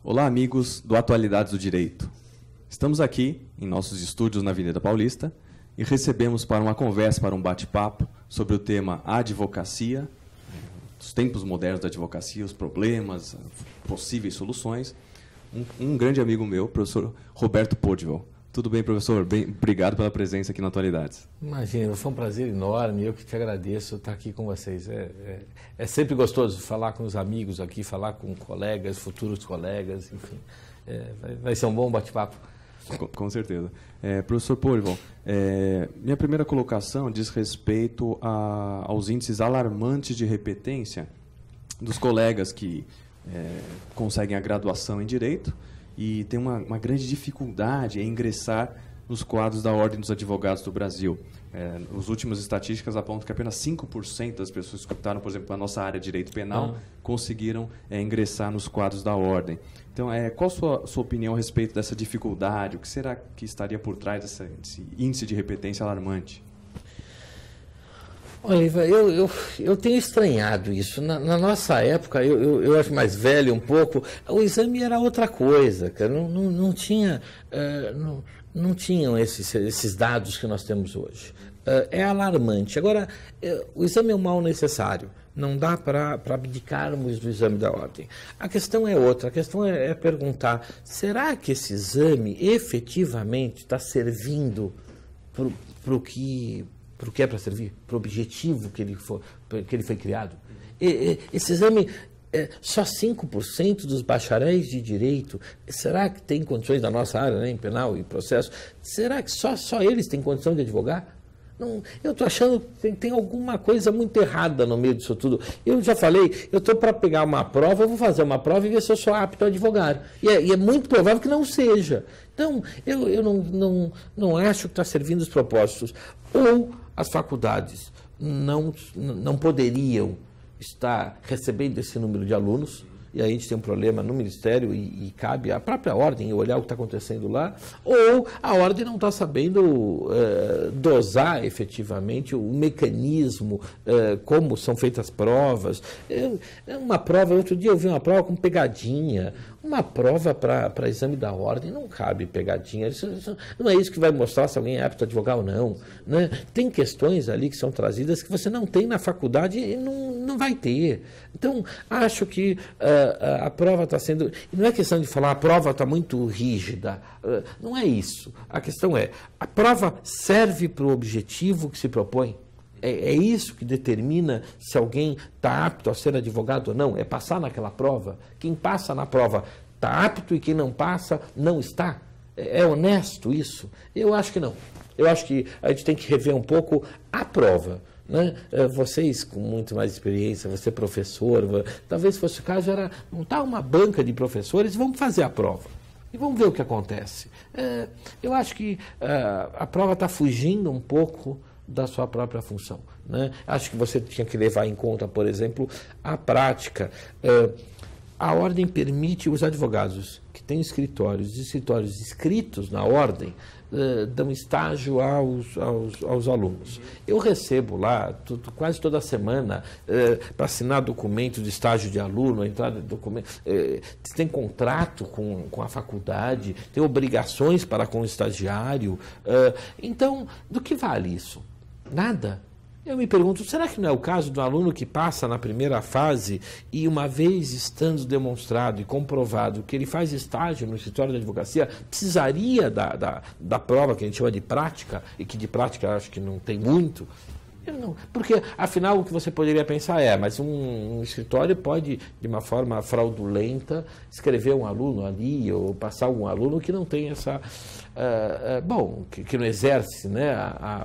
Olá, amigos do Atualidades do Direito. Estamos aqui em nossos estúdios na Avenida Paulista e recebemos para uma conversa, para um bate-papo sobre o tema advocacia, os tempos modernos da advocacia, os problemas, possíveis soluções, um grande amigo meu, o professor Roberto Podewell. Tudo bem, professor? Obrigado pela presença aqui na Atualidades. Imagina, foi um prazer enorme, eu que te agradeço estar aqui com vocês. É sempre gostoso falar com os amigos aqui, falar com colegas, futuros colegas, enfim. Vai ser um bom bate-papo. Com certeza. Professor Podewell, minha primeira colocação diz respeito aos índices alarmantes de repetência dos colegas que conseguem a graduação em Direito e tem uma grande dificuldade em ingressar nos quadros da Ordem dos Advogados do Brasil. As últimas estatísticas apontam que apenas 5% das pessoas que optaram, por exemplo, para a nossa área de Direito Penal, conseguiram ingressar nos quadros da Ordem. Então, qual a sua opinião a respeito dessa dificuldade? O que será que estaria por trás desse índice de repetência alarmante? Olha, Ivan, eu tenho estranhado isso. Na nossa época, eu acho mais velho um pouco, o exame era outra coisa, cara. Não tinham esses dados que nós temos hoje. É alarmante. Agora, o exame é um mal necessário. Não dá para abdicarmos do exame da ordem. A questão é outra. A questão é perguntar, será que esse exame efetivamente está servindo para o que é para servir? Para o objetivo que ele foi criado? Esse exame... só 5% dos bacharéis de direito, será que tem condições na nossa área, né, em penal e processo, será que só eles têm condição de advogar? Não, eu estou achando que tem alguma coisa muito errada no meio disso tudo. Eu já falei, eu estou para pegar uma prova, eu vou fazer uma prova e ver se eu sou apto a advogar. E é muito provável que não seja. Então, eu não acho que está servindo os propósitos. Ou as faculdades não poderiam está recebendo esse número de alunos, e aí a gente tem um problema no Ministério e cabe à própria Ordem olhar o que está acontecendo lá, ou a Ordem não está sabendo dosar efetivamente o mecanismo, como são feitas as provas. Uma prova, outro dia eu vi uma prova com pegadinha, uma prova para exame da Ordem, não cabe pegadinha, não é isso que vai mostrar se alguém é apto a advogar ou não, né? Tem questões ali que são trazidas que você não tem na faculdade e não vai ter. Então, acho que a prova está sendo... Não é questão de falar a prova está muito rígida, não é isso. A questão é, a prova serve para o objetivo que se propõe? É isso que determina se alguém está apto a ser advogado ou não? É passar naquela prova? Quem passa na prova está apto e quem não passa não está? É honesto isso? Eu acho que não. Eu acho que a gente tem que rever um pouco a prova, né? Vocês com muito mais experiência, você professor, talvez fosse o caso, era montar uma banca de professores e vamos fazer a prova. E vamos ver o que acontece. Eu acho que a prova está fugindo um pouco da sua própria função, né? Acho que você tinha que levar em conta, por exemplo, a prática. A Ordem permite os advogados que têm escritórios inscritos na Ordem dão estágio aos alunos. Eu recebo lá, quase toda semana, para assinar documento de estágio de aluno, entrada de documento, tem contrato com a faculdade, tem obrigações para com o estagiário. Então, do que vale isso? Nada. Eu me pergunto, será que não é o caso do aluno que passa na primeira fase e, uma vez estando demonstrado e comprovado que ele faz estágio no escritório de advocacia, precisaria da prova que a gente chama de prática, e que de prática eu acho que não tem muito? Não, porque, afinal, o que você poderia pensar mas um escritório pode, de uma forma fraudulenta, escrever um aluno ali ou passar algum aluno que não tem essa... que não exerce, né,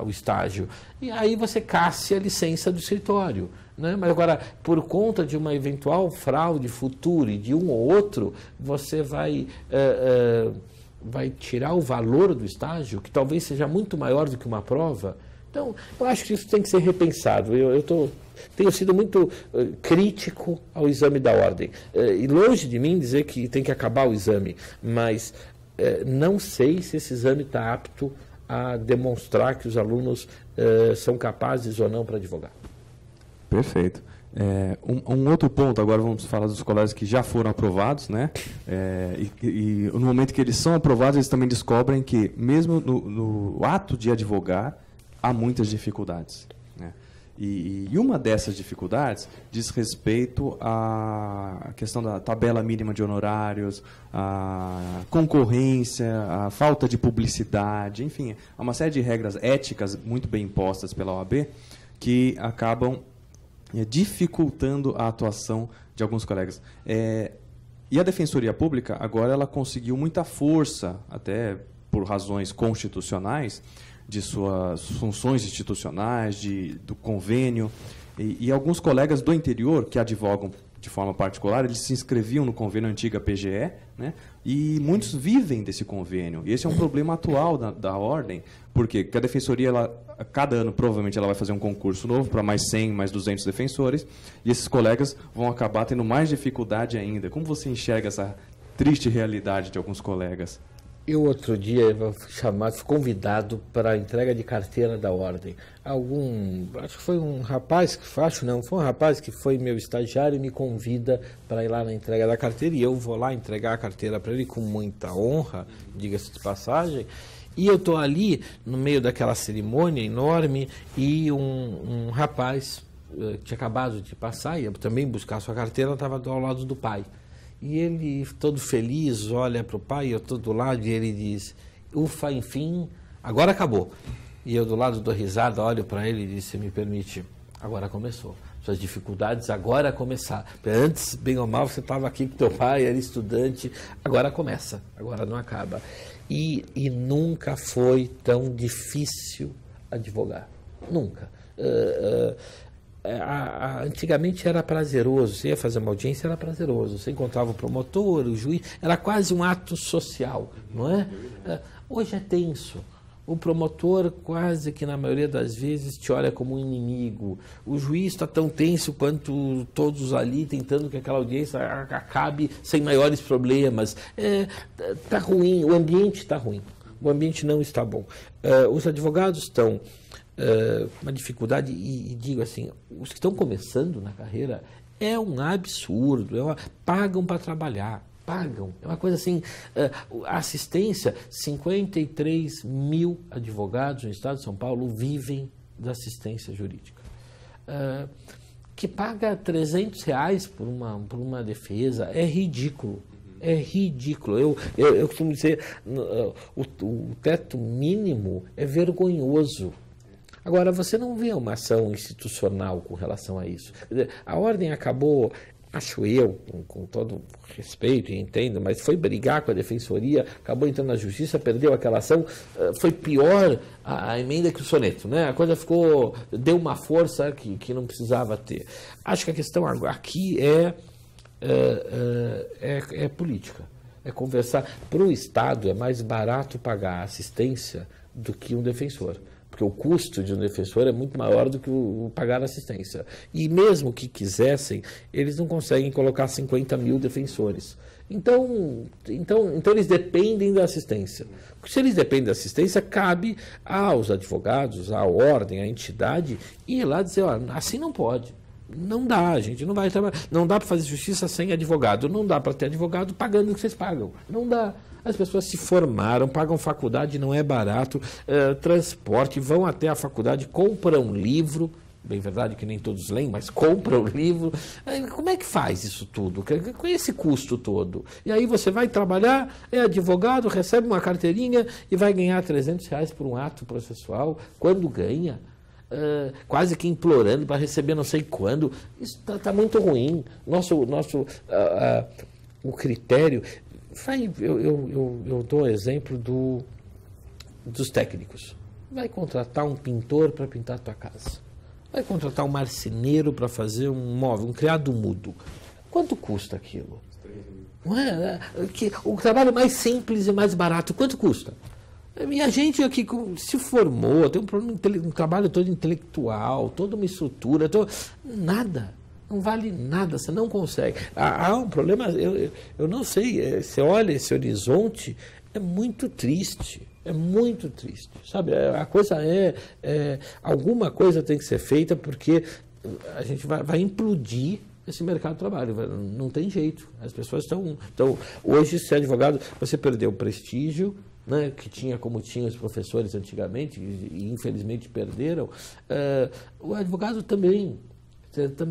o estágio. E aí você casse a licença do escritório, né? Mas agora, por conta de uma eventual fraude futura e de um ou outro, você vai tirar o valor do estágio, que talvez seja muito maior do que uma prova. Então, eu acho que isso tem que ser repensado. Tenho sido muito crítico ao exame da Ordem. E longe de mim dizer que tem que acabar o exame, mas não sei se esse exame está apto a demonstrar que os alunos são capazes ou não para advogar. Perfeito. Um outro ponto, agora vamos falar dos colégios que já foram aprovados, né? E no momento que eles são aprovados, eles também descobrem que, mesmo no ato de advogar, há muitas dificuldades, né? E uma dessas dificuldades diz respeito à questão da tabela mínima de honorários, a concorrência, a falta de publicidade, enfim, há uma série de regras éticas muito bem impostas pela OAB que acabam dificultando a atuação de alguns colegas. E a Defensoria Pública, agora, ela conseguiu muita força, até por razões constitucionais, de suas funções institucionais, do convênio, e alguns colegas do interior que advogam de forma particular, eles se inscreviam no convênio antiga PGE, né? E muitos vivem desse convênio. E esse é um problema atual da Ordem, porque a Defensoria, cada ano, provavelmente, ela vai fazer um concurso novo para mais 100, mais 200 defensores, e esses colegas vão acabar tendo mais dificuldade ainda. Como você enxerga essa triste realidade de alguns colegas? Eu, outro dia, fui convidado para a entrega de carteira da Ordem. Acho que foi um rapaz, foi um rapaz que foi meu estagiário e me convida para ir lá na entrega da carteira, e eu vou lá entregar a carteira para ele com muita honra, diga-se de passagem, e eu estou ali no meio daquela cerimônia enorme e um rapaz que tinha acabado de passar, ia também buscar sua carteira, estava ao lado do pai. E ele, todo feliz, olha para o pai, eu estou do lado, e ele diz: ufa, enfim, agora acabou. E eu do lado dou risada, olho para ele e disse: me permite, agora começou. Suas dificuldades agora começar. Antes, bem ou mal, você estava aqui com teu pai, era estudante, agora começa, agora não acaba. E nunca foi tão difícil advogar, nunca. Antigamente era prazeroso, você ia fazer uma audiência, era prazeroso, você encontrava o promotor, o juiz, era quase um ato social, não é? Hoje é tenso. O promotor quase que na maioria das vezes te olha como um inimigo. O juiz está tão tenso quanto todos ali tentando que aquela audiência acabe sem maiores problemas. Está ruim, o ambiente está ruim, o ambiente não está bom. Os advogados estão uma dificuldade, e digo assim, os que estão começando na carreira, é um absurdo, pagam para trabalhar, pagam, é uma coisa assim, a assistência, 53 mil advogados no estado de São Paulo vivem da assistência jurídica, que paga R$300 por uma defesa, é ridículo. É ridículo. Eu costumo dizer, o teto mínimo é vergonhoso. Agora, você não vê uma ação institucional com relação a isso. Quer dizer, a Ordem acabou, acho eu, com todo respeito e entendo, mas foi brigar com a Defensoria, acabou entrando na Justiça, perdeu aquela ação, foi pior a emenda que o soneto, né? A coisa deu uma força que não precisava ter. Acho que a questão aqui é política, é conversar. Para o Estado é mais barato pagar assistência do que um defensor. Porque o custo de um defensor é muito maior do que o pagar assistência. E mesmo que quisessem, eles não conseguem colocar 50 mil defensores. Então eles dependem da assistência. Se eles dependem da assistência, cabe aos advogados, à ordem, à entidade, ir lá dizer: ó, assim não pode. Não dá, a gente não vai trabalhar. Não dá para fazer justiça sem advogado. Não dá para ter advogado pagando o que vocês pagam. Não dá. As pessoas se formaram, pagam faculdade, não é barato, transporte, vão até a faculdade, compram livro, bem verdade que nem todos leem, mas compram livro. Como é que faz isso tudo? Com esse custo todo? E aí você vai trabalhar, é advogado, recebe uma carteirinha e vai ganhar R$300 por um ato processual. Quando ganha? Quase que implorando para receber não sei quando. Isso está muito ruim. O critério... Eu dou exemplo dos técnicos. Vai contratar um pintor para pintar a tua casa. Vai contratar um marceneiro para fazer um móvel, um criado mudo. Quanto custa aquilo? Não é? O trabalho mais simples e mais barato, quanto custa? E a gente aqui se formou, tem um trabalho todo intelectual, toda uma estrutura, nada. Não vale nada, você não consegue. Há um problema, eu não sei, você olha esse horizonte, é muito triste, sabe? A coisa alguma coisa tem que ser feita, porque a gente vai implodir esse mercado de trabalho. Não tem jeito. As pessoas estão... Então, hoje, ser advogado, você perdeu o prestígio, né, que tinha como tinham os professores antigamente, e infelizmente perderam. O advogado também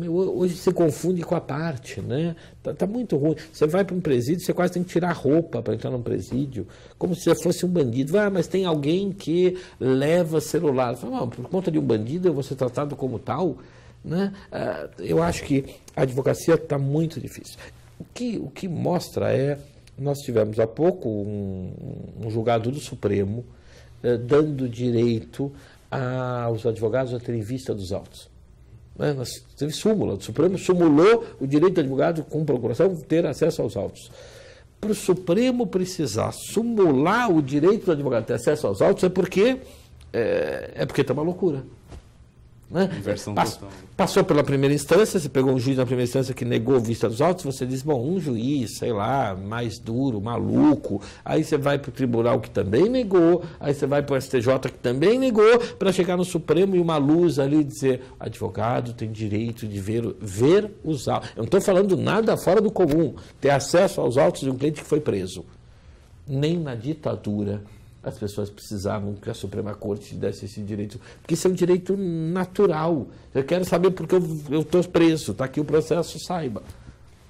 hoje se confunde com a parte, né? Tá muito ruim. Você vai para um presídio, você quase tem que tirar a roupa para entrar num presídio, como se você fosse um bandido. Mas tem alguém que leva celular. Fala, por conta de um bandido eu vou ser tratado como tal, né? Eu acho que a advocacia está muito difícil. O que mostra nós tivemos há pouco um julgado do Supremo dando direito aos advogados a terem vista dos autos. Teve súmula, o Supremo sumulou o direito do advogado com procuração ter acesso aos autos. Para o Supremo precisar sumular o direito do advogado ter acesso aos autos é porque está uma loucura. Né? Passou pela primeira instância, você pegou um juiz na primeira instância que negou vista dos autos, você diz, um juiz, sei lá, mais duro, maluco, aí você vai para o tribunal que também negou, aí você vai para o STJ que também negou, para chegar no Supremo e uma luz ali dizer, advogado tem direito de ver os autos. Eu não estou falando nada fora do comum, ter acesso aos autos de um cliente que foi preso. Nem na ditadura as pessoas precisavam que a Suprema Corte desse esse direito, porque isso é um direito natural. Eu quero saber porque eu estou preso, está aqui o processo, saiba.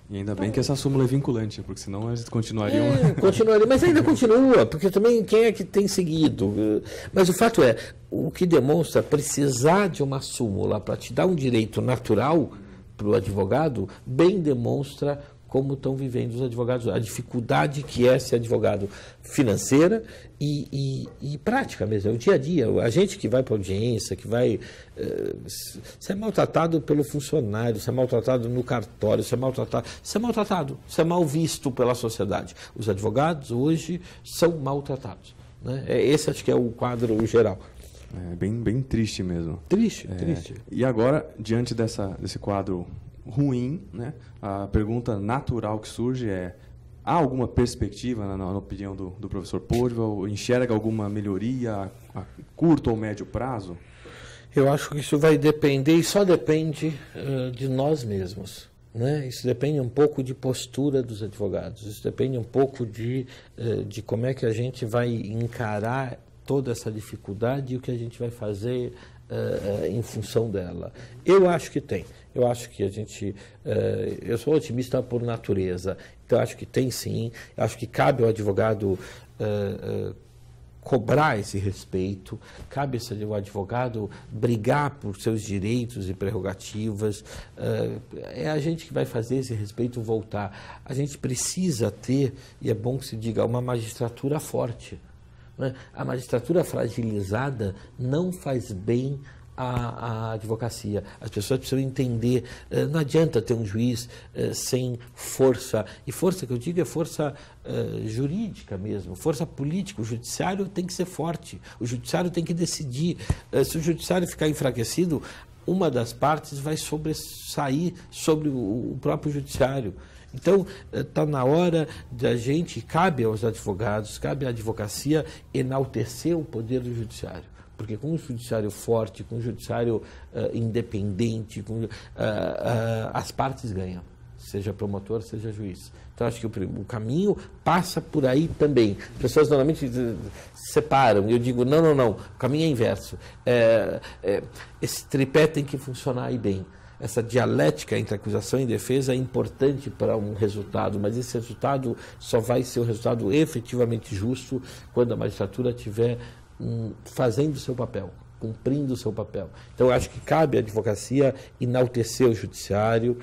E ainda bem que essa súmula é vinculante, porque senão eles continuariam... Continuaria, mas ainda continua, porque também quem é que tem seguido? Mas o fato é, o que demonstra precisar de uma súmula para te dar um direito natural para o advogado, bem demonstra como estão vivendo os advogados, a dificuldade que é ser advogado financeira e prática mesmo, é o dia a dia. A gente que vai para audiência, que vai... Você é maltratado pelo funcionário, você é maltratado no cartório, você é maltratado, você é mal visto pela sociedade. Os advogados hoje são maltratados. Né? Esse acho que é o quadro geral. É bem triste mesmo. Triste. E agora, diante desse quadro ruim, né? A pergunta natural que surge há alguma perspectiva, na opinião do professor Purval? Enxerga alguma melhoria a curto ou médio prazo? Eu acho que isso vai depender, e só depende de nós mesmos. Né? Isso depende um pouco de postura dos advogados, isso depende um pouco de como é que a gente vai encarar toda essa dificuldade e o que a gente vai fazer em função dela. Eu acho que tem. Eu acho que eu sou otimista por natureza, então eu acho que tem sim. Eu acho que cabe ao advogado cobrar esse respeito, cabe ao advogado brigar por seus direitos e prerrogativas. É a gente que vai fazer esse respeito voltar. A gente precisa ter, e é bom que se diga, uma magistratura forte. A magistratura fragilizada não faz bem à advocacia. As pessoas precisam entender, não adianta ter um juiz sem força, e força que eu digo é força jurídica mesmo, força política. O judiciário tem que ser forte, o judiciário tem que decidir. Se o judiciário ficar enfraquecido, uma das partes vai sobressair sobre o próprio judiciário. Então, está na hora da gente, cabe aos advogados, cabe à advocacia enaltecer o poder do judiciário. Porque com um judiciário forte, com um judiciário independente, as partes ganham, seja promotor, seja juiz. Então, acho que o caminho passa por aí também. As pessoas normalmente separam, e eu digo, não, o caminho é inverso. Esse tripé tem que funcionar aí bem. Essa dialética entre acusação e defesa é importante para um resultado, mas esse resultado só vai ser um resultado efetivamente justo quando a magistratura estiver fazendo o seu papel, cumprindo o seu papel. Então, eu acho que cabe à advocacia enaltecer o judiciário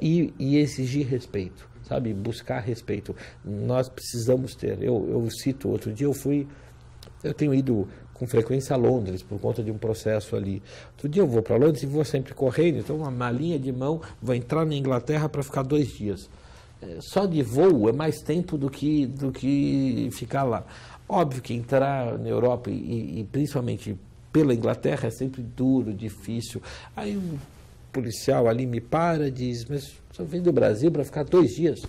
e exigir respeito, sabe? Buscar respeito. Nós precisamos ter. Eu cito, outro dia eu tenho ido com frequência a Londres, por conta de um processo ali. Outro dia eu vou para Londres e vou sempre correndo, então uma malinha de mão, vou entrar na Inglaterra para ficar 2 dias. Só de voo é mais tempo do que ficar lá. Óbvio que entrar na Europa e principalmente pela Inglaterra é sempre duro, difícil. Aí um policial ali me para e diz, mas o senhor vem do Brasil para ficar 2 dias?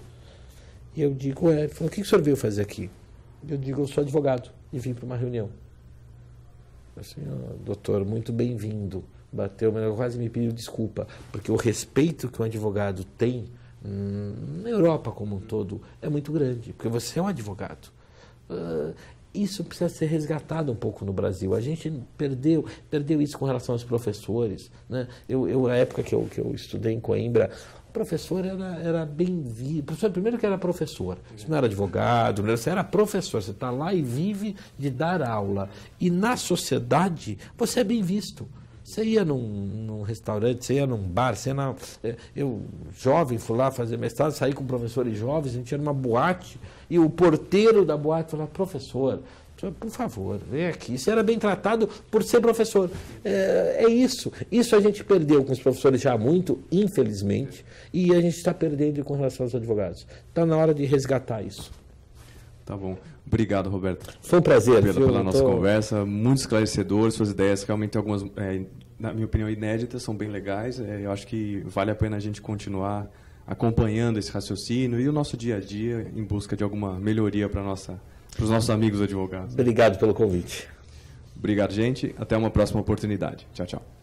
E eu digo, ele falou, o que o senhor veio fazer aqui? Eu digo, eu sou advogado e vim para uma reunião. Assim, doutor, muito bem-vindo, bateu, mas quase me pediu desculpa, porque o respeito que um advogado tem na Europa como um todo é muito grande, porque você é um advogado. Isso precisa ser resgatado um pouco no Brasil. A gente perdeu isso com relação aos professores, né? Na época que eu estudei em Coimbra, o professor era bem visto. O professor, primeiro que era professor, você não era advogado, você era professor, você está lá e vive de dar aula. E na sociedade, você é bem visto. Você ia num restaurante, você ia num bar, eu, jovem, fui lá fazer mestrado, saí com professores jovens, a gente ia numa boate, e o porteiro da boate falava, professor, por favor, vem aqui. Você era bem tratado por ser professor. É isso. Isso a gente perdeu com os professores já muito, infelizmente, e a gente está perdendo com relação aos advogados. Está na hora de resgatar isso. Tá bom. Obrigado, Roberto. Foi um prazer. Pela nossa conversa, muito esclarecedor, suas ideias realmente algumas, na minha opinião, inéditas, são bem legais. Eu acho que vale a pena a gente continuar acompanhando esse raciocínio e o nosso dia a dia em busca de alguma melhoria para os nossos amigos advogados. Obrigado pelo convite. Obrigado, gente. Até uma próxima oportunidade. Tchau, tchau.